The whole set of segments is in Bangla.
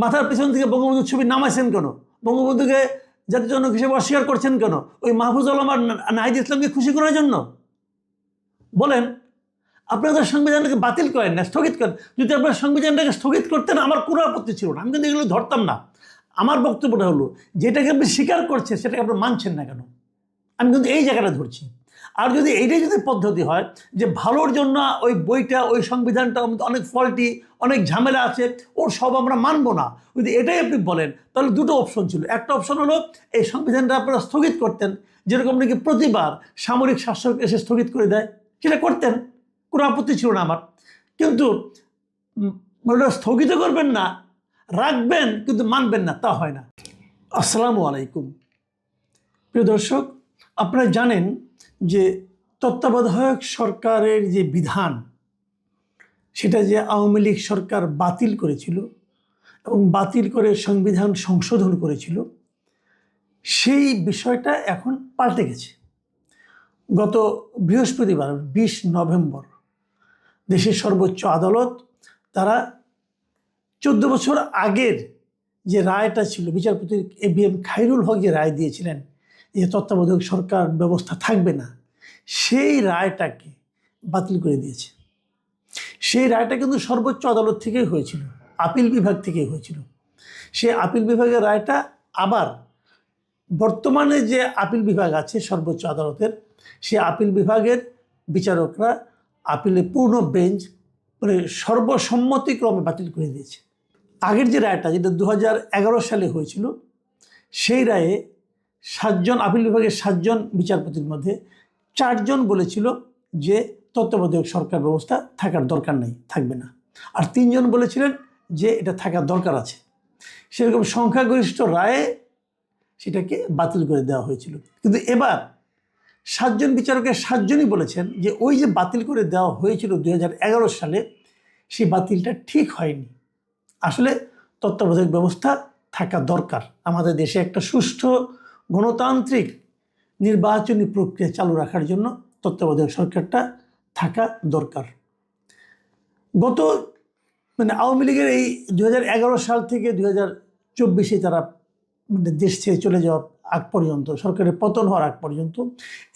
মাথার পেছন থেকে বঙ্গবন্ধুর ছবি নামাইছেন কেন? বঙ্গবন্ধুকে জাতির জনক হিসেবে অস্বীকার করছেন কেন? ওই মাহফুজ আলম আর নাহিদ ইসলামকে খুশি করার জন্য? বলেন, আপনারা সংবিধানটাকে বাতিল করেন না, স্থগিত করেন। যদি আপনারা সংবিধানটাকে স্থগিত করতেন আমার কোনো আপত্তি ছিল না, আমি কিন্তু এগুলো ধরতাম না। আমার বক্তব্যটা হলো, যেটাকে আপনি স্বীকার করছেন সেটাকে আপনি মানছেন না কেন? আমি কিন্তু এই জায়গাটা ধরছি। আর যদি এইটাই যদি পদ্ধতি হয় যে ভালোর জন্য ওই বইটা, ওই সংবিধানটা অনেক ফল্টি, অনেক ঝামেলা আছে, ওর সব আমরা মানবো না, যদি এটাই আপনি বলেন, তাহলে দুটো অপশন ছিল। একটা অপশন হলো এই সংবিধানটা আপনারা স্থগিত করতেন, যেরকম নাকি প্রতিবার সামরিক শাসক এসে স্থগিত করে দেয়, সেটা করতেন, কোনো আপত্তি ছিল না আমার। কিন্তু ওটা স্থগিত করবেন না, রাখবেন কিন্তু মানবেন না, তা হয় না। আসসালামু আলাইকুম প্রিয় দর্শক, আপনারা জানেন যে তত্ত্বাবধায়ক সরকারের যে বিধান, সেটা যে আওয়ামী লীগ সরকার বাতিল করেছিল এবং বাতিল করে সংবিধান সংশোধন করেছিল, সেই বিষয়টা এখন পাল্টে গেছে। গত বৃহস্পতিবার 20 নভেম্বর দেশের সর্বোচ্চ আদালত তারা 14 বছর আগের যে রায়টা ছিল, বিচারপতি ABM খায়রুল হক যে রায় দিয়েছিলেন যে তত্ত্বাবধায়ক সরকার ব্যবস্থা থাকবে না, সেই রায়টাকে বাতিল করে দিয়েছে। সেই রায়টা কিন্তু সর্বোচ্চ আদালত থেকেই হয়েছিল, আপিল বিভাগ থেকেই হয়েছিল। সেই আপিল বিভাগের রায়টা আবার বর্তমানে যে আপিল বিভাগ আছে সর্বোচ্চ আদালতের, সেই আপিল বিভাগের বিচারকরা আপিলে পূর্ণ বেঞ্চ মানে সর্বসম্মতিক্রমে বাতিল করে দিয়েছে। আগের যে রায়টা, যেটা 2011 সালে হয়েছিল, সেই রায়ে 7 জন আপিল বিভাগের 7 জন বিচারপতির মধ্যে 4 জন বলেছিল যে তত্ত্বাবধায়ক সরকার ব্যবস্থা থাকার দরকার নেই, থাকবে না। আর 3 জন বলেছিলেন যে এটা থাকার দরকার আছে। সেরকম সংখ্যাগরিষ্ঠ রায়ে সেটাকে বাতিল করে দেওয়া হয়েছিল। কিন্তু এবার 7 জন বিচারকের 7 জনই বলেছেন যে ওই যে বাতিল করে দেওয়া হয়েছিল 2011 সালে, সেই বাতিলটা ঠিক হয়নি। আসলে তত্ত্বাবধায়ক ব্যবস্থা থাকা দরকার। আমাদের দেশে একটা সুষ্ঠু গণতান্ত্রিক নির্বাচনী প্রক্রিয়া চালু রাখার জন্য তত্ত্বাবধায়ক সরকারটা থাকা দরকার। গত আওয়ামী লীগের এই 2011 সাল থেকে 2024 তারা দেশ ছেড়ে চলে যাওয়ার আগ পর্যন্ত, সরকারের পতন হওয়ার আগ পর্যন্ত,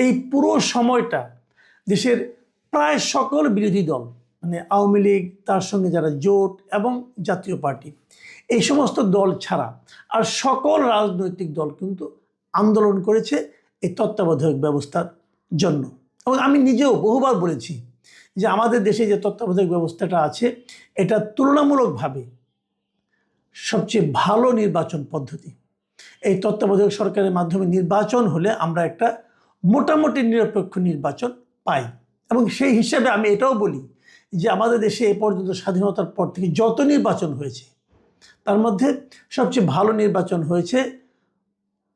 এই পুরো সময়টা দেশের প্রায় সকল বিরোধী দল, আওয়ামী লীগ, তার সঙ্গে যারা জোট এবং জাতীয় পার্টি, এই সমস্ত দল ছাড়া আর সকল রাজনৈতিক দল কিন্তু আন্দোলন করেছে এই তত্ত্বাবধায়ক ব্যবস্থার জন্য। এবং আমি নিজেও বহুবার বলেছি যে আমাদের দেশে যে তত্ত্বাবধায়ক ব্যবস্থাটা আছে, এটা তুলনামূলকভাবে সবচেয়ে ভালো নির্বাচন পদ্ধতি। এই তত্ত্বাবধায়ক সরকারের মাধ্যমে নির্বাচন হলে আমরা একটা মোটামুটি নিরপেক্ষ নির্বাচন পাই। এবং সেই হিসাবে আমি এটাও বলি যে আমাদের দেশে এ পর্যন্ত স্বাধীনতার পর থেকে যত নির্বাচন হয়েছে, তার মধ্যে সবচেয়ে ভালো নির্বাচন হয়েছে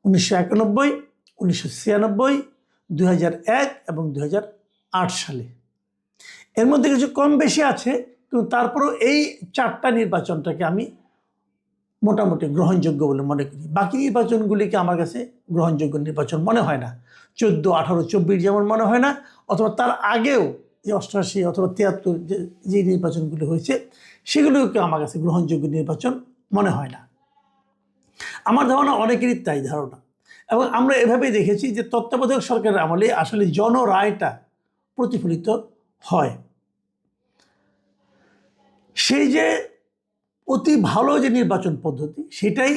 1991, 1996, 2001 এবং 2008 সালে। এর মধ্যে কিছু কম বেশি আছে, কিন্তু তারপরেও এই 4টা নির্বাচনটাকে আমি মোটামুটি গ্রহণযোগ্য বলে মনে করি। বাকি নির্বাচনগুলিকে আমার কাছে গ্রহণযোগ্য নির্বাচন মনে হয় না। 14, 18, 24 যেমন মনে হয় না, অথবা তার আগেও যে 88 অথবা 73 যে নির্বাচনগুলি হয়েছে, সেগুলোকে আমার কাছে গ্রহণযোগ্য নির্বাচন মনে হয় না। আমার ধারণা অনেকেরই তাই ধারণা। এবং আমরা এভাবেই দেখেছি যে তত্ত্বাবধায়ক সরকারের আমলে আসলে জনরায়টা প্রতিফলিত হয়। সেই যে অতি ভালো যে নির্বাচন পদ্ধতি, সেটাই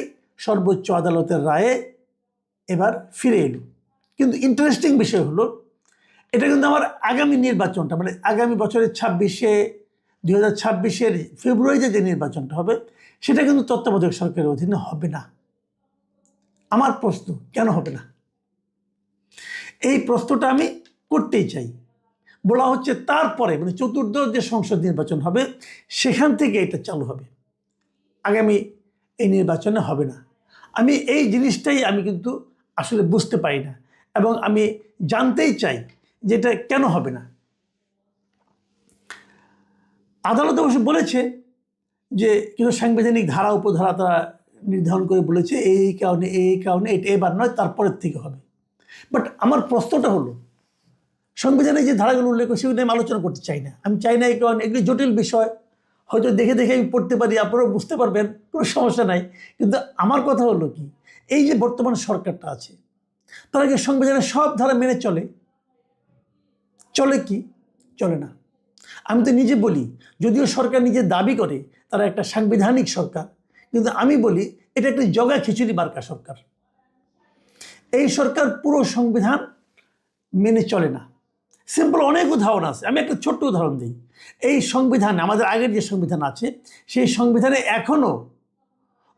সর্বোচ্চ আদালতের রায়ে এবার ফিরে এলো। কিন্তু ইন্টারেস্টিং বিষয় হলো, এটা কিন্তু আমার আগামী নির্বাচনটা, আগামী বছরের 2026-এর ফেব্রুয়ারিতে যে নির্বাচনটা হবে, সেটা কিন্তু তত্ত্বাবধায়ক সরকারের অধীনে হবে না। আমার প্রশ্ন, কেন হবে না? এই প্রশ্নটা আমি করতেই চাই। বলা হচ্ছে তারপরে চতুর্দশ যে সংসদ নির্বাচন হবে, সেখান থেকে এটা চালু হবে, আগামী এই নির্বাচনে হবে না। আমি এই জিনিসটাই আমি কিন্তু আসলে বুঝতে পারি না, এবং আমি জানতেই চাই যে এটা কেন হবে না। আদালত অবশ্য বলেছে যে কিছু সাংবিধানিক ধারা উপধারা তারা নির্ধারণ করে বলেছে এই কারণে এটা এবার নয়, তারপরের থেকে হবে। বাট আমার প্রশ্নটা হলো, সংবিধানে যে ধারাগুলো উল্লেখ করে সেগুলো আমি আলোচনা করতে চাই না। আমি চাই না এই কারণে এগুলি জটিল বিষয়, হয়তো দেখে দেখে আমি পড়তে পারি, আপনারাও বুঝতে পারবেন, কোনো সমস্যা নাই। কিন্তু আমার কথা হলো কি, এই যে বর্তমান সরকারটা আছে, তারা কি সংবিধানের সব ধারা মেনে চলে? চলে কি? চলে না। আমি তো নিজে বলি, যদিও সরকার নিজে দাবি করে তারা একটা সাংবিধানিক সরকার, কিন্তু আমি বলি এটা একটা জগা খিচুড়ি মার্কা সরকার। এই সরকার পুরো সংবিধান মেনে চলে না। সিম্পল অনেক উদাহরণ আছে, আমি একটা ছোট্ট উদাহরণ দিই। এই সংবিধানে, আমাদের আগের যে সংবিধান আছে, সেই সংবিধানে এখনও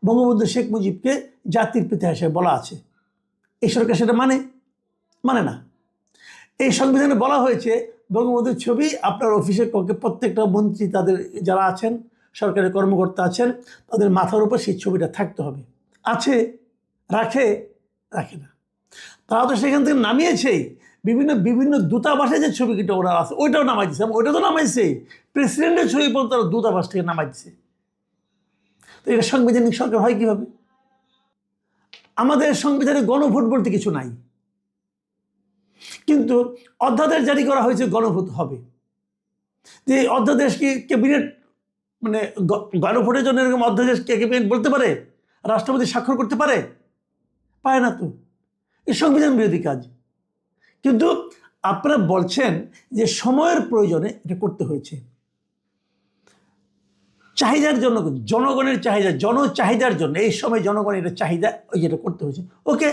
বঙ্গবন্ধু শেখ মুজিবকে জাতির পিতা হিসেবে বলা আছে। এই সরকার সেটা মানে না। এই সংবিধানে বলা হয়েছে বঙ্গবন্ধুর ছবি আপনার অফিসের প্রত্যেকটা মন্ত্রী, তাদের যারা আছেন, সরকারি কর্মকর্তা আছেন, তাদের মাথার উপর সেই ছবিটা থাকতে হবে। আছে? রাখে না। তারা তো সেখান থেকে নামিয়েছেই। বিভিন্ন দূতাবাসে যে ছবিটা ওরা আছে ওইটাও নামাই দিচ্ছে, ওইটা তো নামাইছে। প্রেসিডেন্টের ছবি পর্যন্ত তারা দূতাবাস থেকে নামাই দিচ্ছে। তো এটা সাংবিধানিক সরকার হয় কীভাবে? আমাদের সংবিধানে গণভোট বলতে কিছু নাই, কিন্তু অধ্যাদেশ জারি করা হয়েছে গণভোট হবে। যে অধ্যাদেশ কি ক্যাবিনেট, মানে গণভোটের জন্য এরকম অধ্যাদেশ ক্যাবিনেট বলতে পারে? রাষ্ট্রপতি স্বাক্ষর করতে পারে? পায় না তো। এই সংবিধান বিরোধী কাজ। কিন্তু আপনারা বলছেন যে সময়ের প্রয়োজনে এটা করতে হয়েছে, চাহিদার জন্য, জনগণের চাহিদা, জনচাহিদার জন্য এই সময় জনগণের এটা চাহিদা, ওই যেটা করতে হয়েছে। ওকে,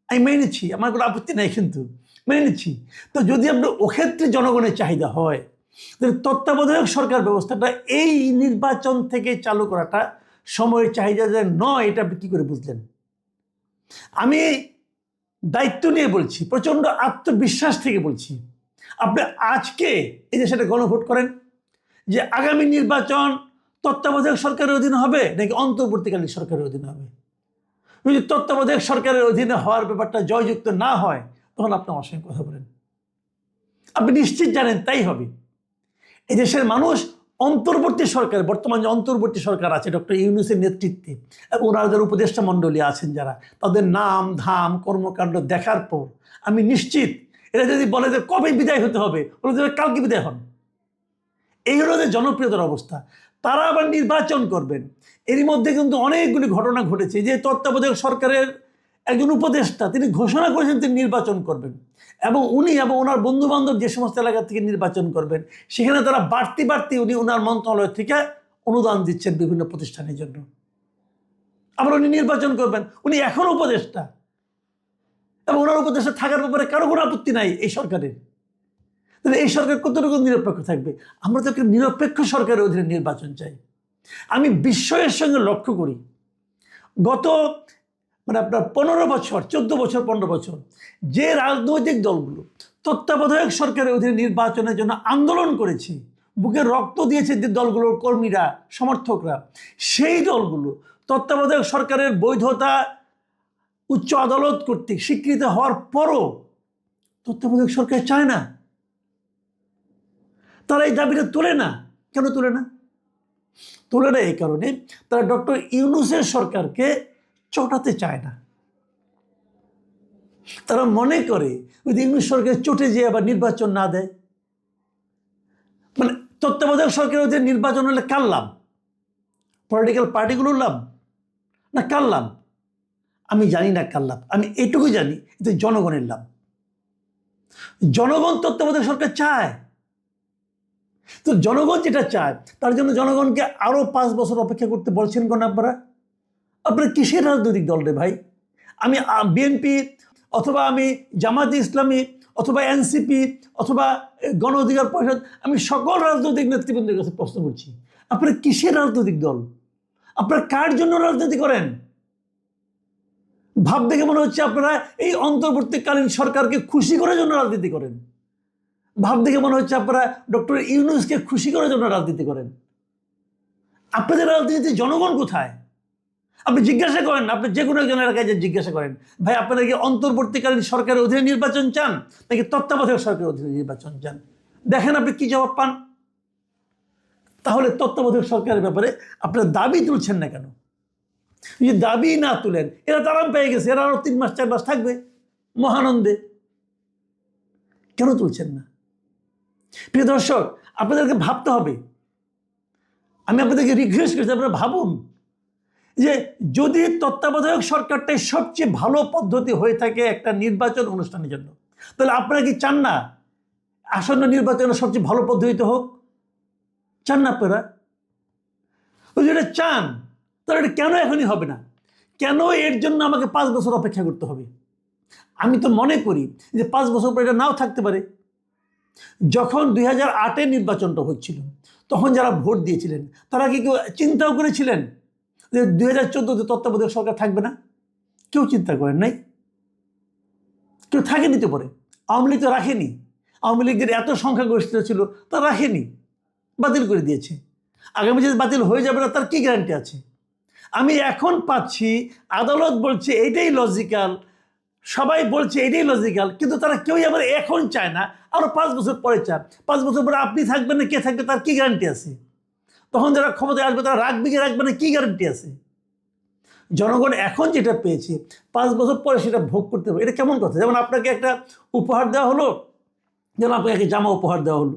আমি মেনে নিচ্ছি, আমার কোনো আপত্তি নাই, কিন্তু মেনে নিচ্ছি। তো যদি আপনার ওক্ষেত্রে জনগণের চাহিদা হয়, তাহলে তত্ত্বাবধায়ক সরকার ব্যবস্থাটা এই নির্বাচন থেকে চালু করাটা সময়ের চাহিদা যে নয়, এটা আপনি কী করে বুঝলেন? আমি দায়িত্ব নিয়ে বলছি, প্রচণ্ড আত্মবিশ্বাস থেকে বলছি। আপনি আজকে এই যে সেটা গণভোট করেন যে আগামী নির্বাচন তত্ত্বাবধায়ক সরকারের অধীনে হবে নাকি অন্তর্বর্তীকালীন সরকারের অধীনে হবে। যদি তত্ত্বাবধায়ক সরকারের অধীনে হওয়ার ব্যাপারটা জয়যুক্ত না হয়, তখন আপনি আমার সঙ্গে কথা বলেন। আপনি নিশ্চিত জানেন তাই হবে। এই দেশের মানুষ অন্তর্বর্তী সরকার, বর্তমান যে অন্তর্বর্তী সরকার আছে ডক্টর ইউনূসের নেতৃত্বে, এবং ওনারা যারা উপদেষ্টা মণ্ডলী আছেন, যারা, তাদের নাম ধাম কর্মকাণ্ড দেখার পর আমি নিশ্চিত, এরা যদি বলে যে কবে বিদায় হতে হবে, বলে যে কালকে বিদায় হন। এই হলো যে জনপ্রিয়তার অবস্থা। তারা আবার নির্বাচন করবেন। এরই মধ্যে কিন্তু অনেকগুলি ঘটনা ঘটেছে যে তত্ত্বাবধায়ক সরকারের একজন উপদেষ্টা তিনি ঘোষণা করেছেন তিনি নির্বাচন করবেন, এবং উনি এবং ওনার বন্ধুবান্ধব যে সমস্ত এলাকা থেকে নির্বাচন করবেন, সেখানে তারা বাড়তি উনি ওনার মন্ত্রণালয় থেকে অনুদান দিচ্ছেন বিভিন্ন প্রতিষ্ঠানের জন্য। আবার উনি নির্বাচন করবেন, উনি এখন উপদেষ্টা, এবং ওনার উপদেষ্টা থাকার ব্যাপারে কারো কোনো আপত্তি নাই এই সরকারের। তাহলে এই সরকার কতটুকু নিরপেক্ষ থাকবে? আমরা তো একটা নিরপেক্ষ সরকারের অধীনে নির্বাচন চাই। আমি বিস্ময়ের সঙ্গে লক্ষ্য করি, গত আপনার 15 বছর, 14 বছর, 15 বছর যে রাজনৈতিক দলগুলো তত্ত্বাবধায়ক সরকারের অধীনে নির্বাচনের জন্য আন্দোলন করেছে, বুকে রক্ত দিয়েছে যে দলগুলোর কর্মীরা, সমর্থকরা, সেই দলগুলো তত্ত্বাবধায়ক সরকারের বৈধতা উচ্চ আদালত কর্তৃক স্বীকৃত হওয়ার পরও তত্ত্বাবধায়ক সরকার চায় না। তারা এই দাবিটা তোলে না। কেন তোলে না? তোলে না এই কারণে তারা ডক্টর ইউনূসের সরকারকে চটাতে চায় না। তারা মনে করে যদি ইউনূস সরকার চটে যেয়ে আবার নির্বাচন না দেয়, মানে তত্ত্বাবধায়ক সরকারের অধীনে নির্বাচন হলে কার লাভ? পলিটিক্যাল পার্টিগুলোর লাভ না কার লাভ? আমি জানি না কার লাভ। আমি এটুকু জানি যে জনগণের লাভ। জনগণ তত্ত্বাবধায়ক সরকার চায়। তো জনগণ যেটা চায়, তার জন্য জনগণকে আরো 5 বছর অপেক্ষা করতে বলছেন কেন আপনারা? আপনারা কিসের রাজনৈতিক দল রে ভাই? আমি বিএনপি অথবা আমি জামায়াতে ইসলামী অথবা এনসিপি অথবা গণ অধিকার পরিষদ, আমি সকল রাজনৈতিক নেতৃবৃন্দের কাছে প্রশ্ন করছি, আপনারা কিসের রাজনৈতিক দল? আপনারা কার জন্য রাজনীতি করেন? ভাব দেখে মনে হচ্ছে আপনারা এই অন্তর্বর্তীকালীন সরকারকে খুশি করার জন্য রাজনীতি করেন। ভাব দেখে মনে হচ্ছে আপনারা ডক্টর ইউনূসকে খুশি করার জন্য রাজনীতি করেন। আপনাদের রাজনীতি জনগণ কোথায়? আপনি জিজ্ঞাসা করেন, আপনি যে কোনো একজন এলাকায় যে জিজ্ঞাসা করেন, ভাই আপনারা কি অন্তর্বর্তীকালীন সরকারের অধীনে নির্বাচন চান নাকি তত্ত্বাবধায়ক সরকারের অধীনে নির্বাচন চান? দেখেন আপনি কি জবাব পান। তাহলে তত্ত্বাবধায়ক সরকারের ব্যাপারে আপনারা দাবি তুলছেন না কেন? যদি দাবি না তুলেন, এরা তো আরাম পেয়ে গেছে, এরা আরো 3 মাস 4 মাস থাকবে মহানন্দে। কেন তুলছেন না? প্রিয় দর্শক, আপনাদেরকে ভাবতে হবে। আমি আপনাদেরকে রিকোয়েস্ট করছি, আপনারা ভাবুন যে যদি তত্ত্বাবধায়ক সরকারটাই সবচেয়ে ভালো পদ্ধতি হয়ে থাকে একটা নির্বাচন অনুষ্ঠানের জন্য, তাহলে আপনারা কি চান না আসন্ন নির্বাচনের সবচেয়ে ভালো পদ্ধতিতে হোক? চান না আপনারা? ওই যেটা চান, তাহলে এটা কেন এখনই হবে না? কেন এর জন্য আমাকে 5 বছর অপেক্ষা করতে হবে? আমি তো মনে করি যে 5 বছর পর এটা নাও থাকতে পারে। যখন 2008-এ নির্বাচনটা হচ্ছিল, তখন যারা ভোট দিয়েছিলেন তারা কি কেউ চিন্তাও করেছিলেন যে 2014-তে তত্ত্বাবধায়ক সরকার থাকবে না? কেউ চিন্তা করেন নাই, কেউ থাকেনি তো। পরে আওয়ামী লীগ তো রাখেনি। আওয়ামী লীগের এত সংখ্যাগরিষ্ঠ ছিল, তা রাখেনি, বাতিল করে দিয়েছে। আগামী যদি বাতিল হয়ে যাবে না, তার কি গ্যারান্টি আছে? আমি এখন পাচ্ছি আদালত বলছে এইটাই লজিক্যাল, সবাই বলছে এটাই লজিক্যাল, কিন্তু তারা কেউই আবার এখন চায় না, আরও 5 বছর পরে চায়। 5 বছর পরে আপনি থাকবেন না, কে থাকবে, তার কি গ্যারান্টি আছে? তখন যারা ক্ষমতায় আসবে তারা রাখবে কি রাখবে না, কি গ্যারান্টি আছে? জনগণ এখন যেটা পেয়েছে 5 বছর পরে সেটা ভোগ করতে হবে, এটা কেমন কথা? যেমন আপনাকে একটা উপহার দেওয়া হলো, যেমন আপনাকে একটা জামা উপহার দেওয়া হলো,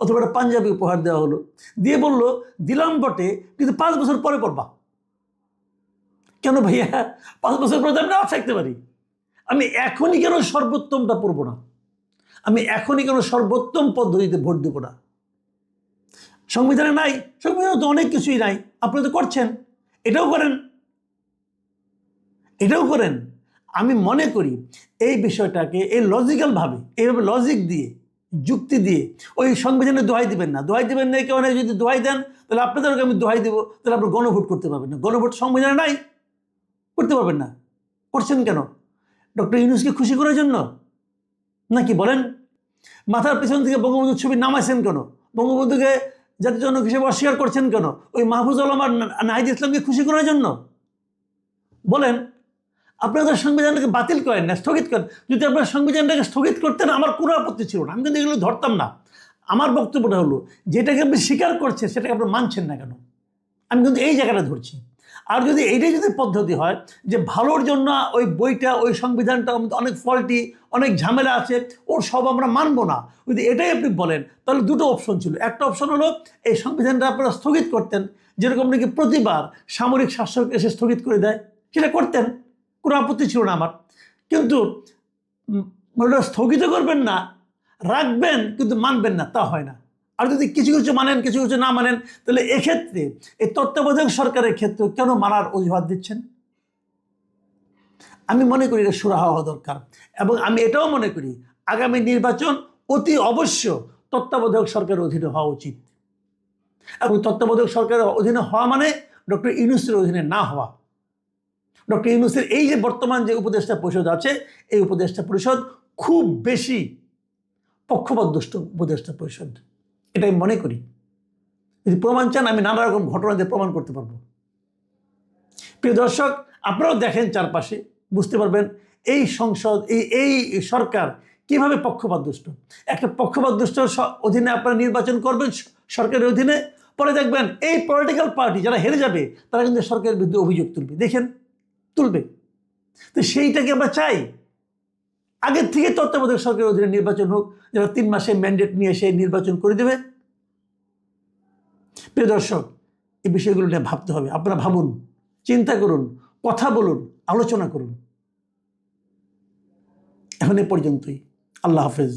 অথবা একটা পাঞ্জাবি উপহার দেওয়া হলো, দিয়ে বললো দিলাম বটে, কিন্তু 5 বছর পরে পড়বা। কেন ভাইয়া? 5 বছর পরে আমি নাও থাকতে পারি। আমি এখনই কেন সর্বোত্তমটা পড়বো না? আমি এখনই কেন সর্বোত্তম পদ্ধতিতে ভোট দেবো না? সংবিধানে নাই, সংবিধানে তো অনেক কিছুই নাই, আপনারা তো করছেন, এটাও করেন, এটাও করেন। আমি মনে করি এই বিষয়টাকে এই লজিক্যালভাবে, এইভাবে লজিক দিয়ে, যুক্তি দিয়ে, ওই সংবিধানে দোহাই দিবেন না। দোহাই দিবেন না কেউ নাই, যদি দোহাই দেন তাহলে আপনাদেরকে আমি দোহাই দেবো, তাহলে আপনার গণভোট করতে পারবেন না। গণভোট সংবিধানে নাই, করতে পারবেন না। করছেন কেন? ডক্টর ইউনূসকে খুশি করার জন্য নাকি বলেন? মাথার পিছন থেকে বঙ্গবন্ধুর ছবি নামাইছেন কেন? বঙ্গবন্ধুকে জাতির জনক হিসেবে অস্বীকার করছেন কেন? ওই মাহফুজ আলম আর নাহিদ ইসলামকে খুশি করার জন্য? বলেন, আপনাদের সংবিধানটাকে বাতিল করেন না, স্থগিত করেন। যদি আপনার সংবিধানটাকে স্থগিত করতেন আমার কোনো আপত্তি ছিল না, আমি কিন্তু এগুলো ধরতাম না। আমার বক্তব্যটা হলো, যেটাকে আপনি স্বীকার করছেন সেটাকে আপনি মানছেন না কেন? আমি কিন্তু এই জায়গাটা ধরছি। আর যদি এইটাই যদি পদ্ধতি হয় যে ভালোর জন্য ওই বইটা, ওই সংবিধানটা অনেক ফল্টি, অনেক ঝামেলা আছে, ওর সব আমরা মানবো না, যদি এটাই আপনি বলেন, তাহলে দুটো অপশন ছিল। একটা অপশন হলো এই সংবিধানটা আপনারা স্থগিত করতেন, যেরকম নাকি প্রতিবার সামরিক শাসক এসে স্থগিত করে দেয়, সেটা করতেন, কোনো আপত্তি ছিল না আমার। কিন্তু ওটা স্থগিত করবেন না, রাখবেন কিন্তু মানবেন না, তা হয় না। আর যদি কিছু কিছু মানেন, কিছু কিছু না মানেন, তাহলে এক্ষেত্রে এই তত্ত্বাবধায়ক সরকারের ক্ষেত্রে কেন মানার অজুহাত দিচ্ছেন? আমি মনে করি এটা সুরাহা হওয়া দরকার। এবং আমি এটাও মনে করি আগামী নির্বাচন অতি অবশ্য তত্ত্বাবধায়ক সরকারের অধীনে হওয়া উচিত। এবং তত্ত্বাবধায়ক সরকারের অধীনে হওয়া মানে ডক্টর ইউনূসের অধীনে না হওয়া। ডক্টর ইউনূসের এই যে বর্তমান যে উপদেষ্টা পরিষদ আছে, এই উপদেষ্টা পরিষদ খুব বেশি পক্ষপাতদুষ্ট উপদেষ্টা পরিষদ, এটাই মনে করি। যদি প্রমাণ চান, আমি নানা রকম ঘটনা দিয়ে প্রমাণ করতে পারবো। প্রিয় দর্শক, আপনারাও দেখেন চারপাশে, বুঝতে পারবেন এই সংসদ, এই সরকার কিভাবে পক্ষপাতদুষ্ট। একটা পক্ষপাতদুষ্ট অধীনে আপনারা নির্বাচন করবেন সরকারের অধীনে, পরে দেখবেন এই পলিটিক্যাল পার্টি যারা হেরে যাবে তারা কিন্তু সরকারের বিরুদ্ধে অভিযোগ তুলবে, দেখেন তুলবে। তো সেইটাকে আমরা চাই। আগের থেকে তত্ত্বাবধায়ক সরকারের অধীনে নির্বাচন হোক, যারা 3 মাসে ম্যান্ডেট নিয়ে এসে নির্বাচন করে দেবে। প্রিয় দর্শক, এই বিষয়গুলো নিয়ে ভাবতে হবে। আপনারা ভাবুন, চিন্তা করুন, কথা বলুন, আলোচনা করুন। এখন এ পর্যন্তই। আল্লাহ হাফেজ।